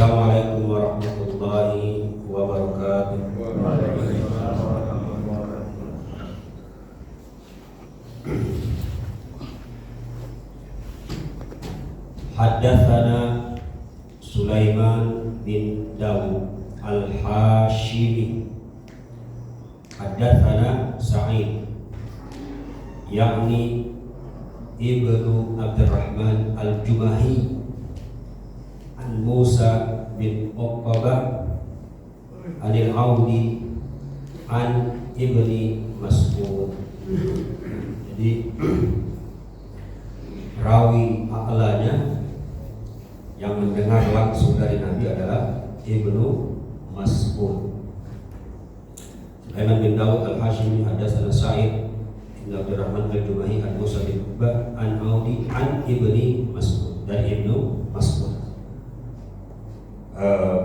Assalamualaikum warahmatullahi wabarakatuh. Haddatsana Sulaiman bin Dawud al-Hashimi. Haddatsana Sa'id yakni Ibnu Abdurrahman al-Jumahi an Musa bin Uqbah anil Audi an Ibni Mas'ud. Jadi rawi a'lanya yang mendengar langsung dari Nabi adalah Ibnu Mas'ud. Sulaiman bin Dawud al-Hashimi haddatsana Sa'id bin Abdurrahman al-Jumahi an Musa bin Uqbah an Audi an Ibni Mas'ud, dari Ibnu Mas'ud.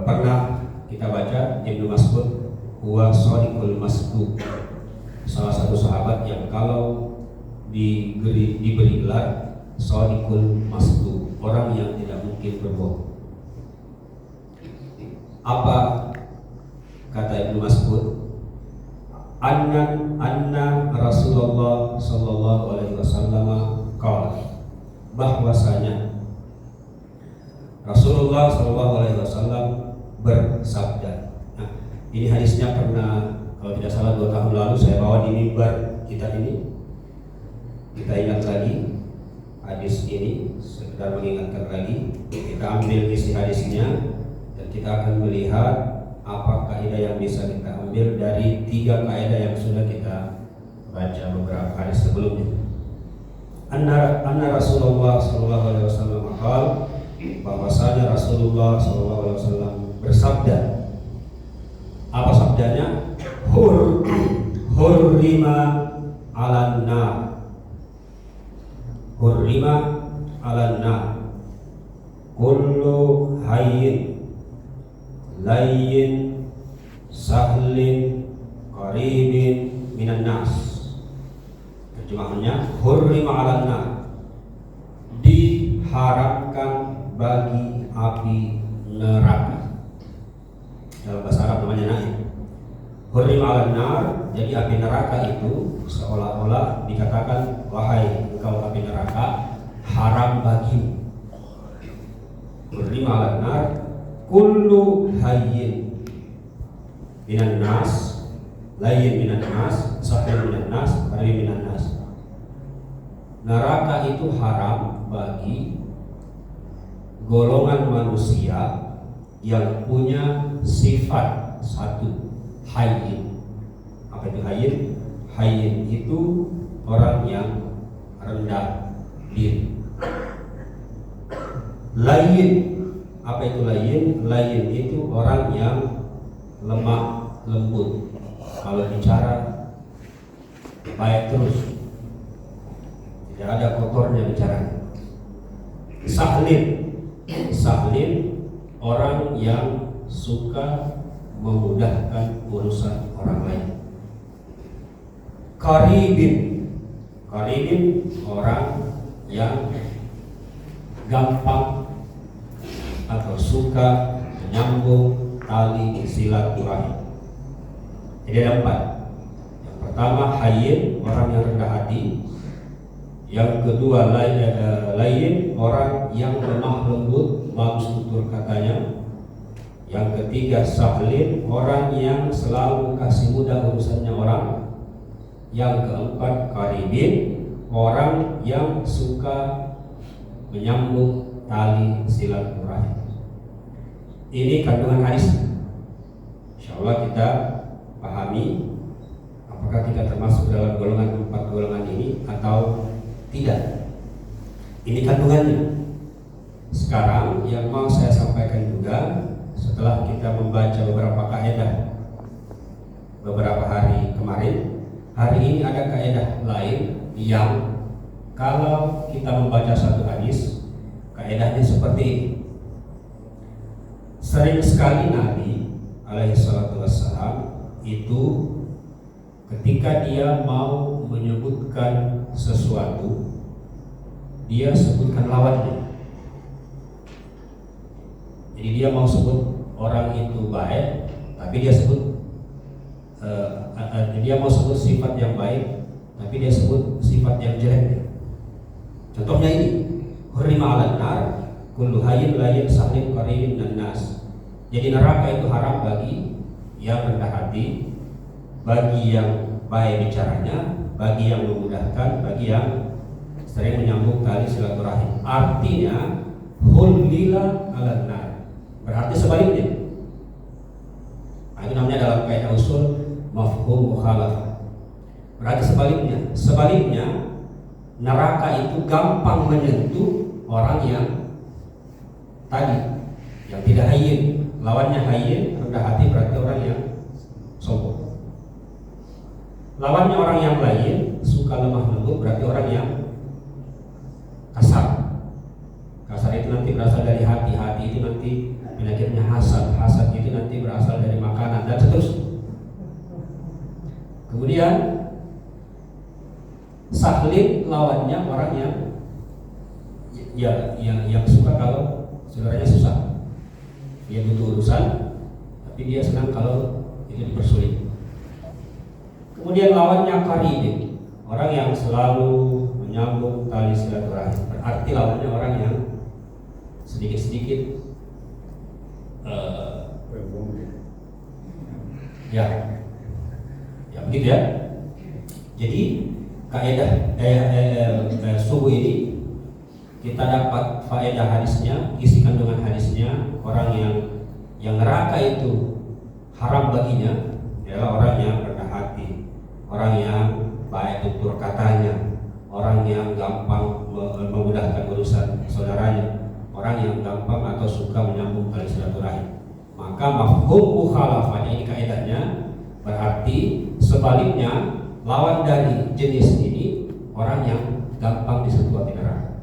Pernah kita baca Ibnu Mas'ud huwa shadiqul masduq, salah satu sahabat yang kalau diberi gelar shadiqul masduq, orang yang tidak mungkin berbohong. Apa kata Ibnu Mas'ud? Anna Rasulullah sallallahu alaihi wasallam qala, bahwasanya Rasulullah sallallahu alaihi wasallam bersabda. Nah, ini hadisnya pernah, kalau tidak salah 2 tahun lalu saya bawa di mimbar kita ini. Kita ingat lagi hadis ini, sekedar mengingatkan lagi. Kita ambil isi hadisnya dan kita akan melihat apa kaidah yang bisa kita ambil dari 3 kaidah yang sudah kita baca beberapa hari sebelumnya. Anna Rasulullah sallallahu alaihi wasallam qala, bahwasanya Rasulullah sallallahu alaihi wasallam bersabda. Apa sabdanya? Hurrima 'alan nar. Hurrima 'alan nar kullu hayyin layyin sahlin qaribin minan nas. Terjemahannya, hurrima 'alan nar, diharamkan bagi api neraka. Dalam bahasa Arab namanya naib. Hurrima 'alan nar, jadi api neraka itu seolah-olah dikatakan, wahai engkau api neraka, haram bagimu. Hurrima 'alan nar kullu hayyin minan nas, layyin minan nas, sahih minan nas, qarib minan nas. Neraka itu haram bagi golongan manusia yang punya sifat satu, hayyin. Apa itu hayyin? Hayyin itu orang yang rendah diri. Layyin, apa itu layyin? Layyin itu orang yang lemah lembut, kalau bicara baik terus, tidak ada kotornya bicaranya. Sahlin orang yang suka memudahkan urusan orang lain. Qaribin orang yang gampang atau suka menyambung tali silaturahim. Jadi ada 4. Yang pertama hayyin, orang yang rendah hati. Yang kedua layyin, orang yang lemah lembut, bagus tutur katanya. Yang ketiga sahlin, orang yang selalu kasih mudah urusannya orang. Yang keempat qaribin, orang yang suka menyambung tali silaturahim. Ini kandungan hadis. Insyaallah kita pahami apakah kita termasuk dalam golongan 4 golongan ini atau tidak. Ini kandungannya. Sekarang yang mau saya sampaikan juga, setelah kita membaca beberapa kaidah beberapa hari kemarin, hari ini ada kaidah lain yang kalau kita membaca satu hadis, kaidahnya seperti ini. Sering sekali Nabi alaihi salatu wassalam itu ketika dia mau menyebutkan sesuatu, dia sebutkan lawannya. Jadi dia mau sebut orang itu baik, tapi dia sebut dia mau sebut sifat yang baik, tapi dia sebut sifat yang jelek. Contohnya ini, hurrima 'alan nar kullu hayyin la yasahlim qaribin dan nas. Jadi neraka itu haram bagi yang rendah hati, bagi yang baik bicaranya, bagi yang memudahkan, bagi yang sering menyambung tali silaturahim. Artinya hulila 'alan nar. Berarti sebaliknya. Nah, itu namanya dalam kaidah usul mafhum mukhalafah. Berarti sebaliknya. Sebaliknya neraka itu gampang menyentuh orang yang tadi, yang tidak hayyin. Lawannya hayyin, rendah hati, berarti orang yang sombong. Lawannya orang yang lain, suka lemah lembut, berarti orang yang kasar. Kasar itu nanti berasal dari hati, hati itu nanti penyakitnya hasad, hasad itu nanti berasal dari makanan dan seterusnya. Kemudian sahlin lawannya orang yang suka kalau saudaranya susah. Dia butuh urusan, tapi dia senang kalau itu dipersulit. Kemudian lawannya qaribin, orang yang selalu menyambung tali silaturahim. Berarti lawannya orang yang sedikit-sedikit ya begitu ya. Jadi kaidah subuh ini kita dapat faedah hadisnya, isi kandungan hadisnya. Orang yang neraka itu haram baginya adalah orang yang rendah hati, orang yang baik tutur katanya, orang yang gampang memudahkan urusan saudaranya, orang yang gampang atau suka menyambung tali silaturahim. Maka mafhum mukhalafah ini kaidahnya berarti sebaliknya, lawan dari jenis ini orang yang gampang disentuh hati neraka.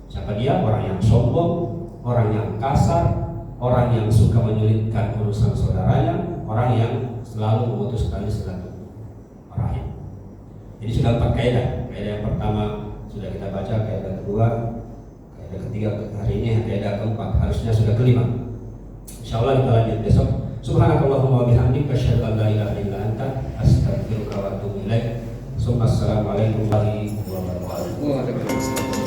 Siapa dia? Orang yang sombong, orang yang kasar, orang yang suka menyulitkan urusan saudaranya, orang yang selalu memutus tali silaturahim. Jadi sudah 4 kaidah. Kaidah yang pertama sudah kita baca, kaidah kedua, kaidah ketiga hari ini, kaidah keempat, harusnya sudah kelima. Insyaallah kita lanjut besok. Subhanakallahumma wa bihamdika asyhadu an la ilaha illa anta astaghfiruka wa atubu ilaik. Assalamualaikum warahmatullahi wabarakatuh.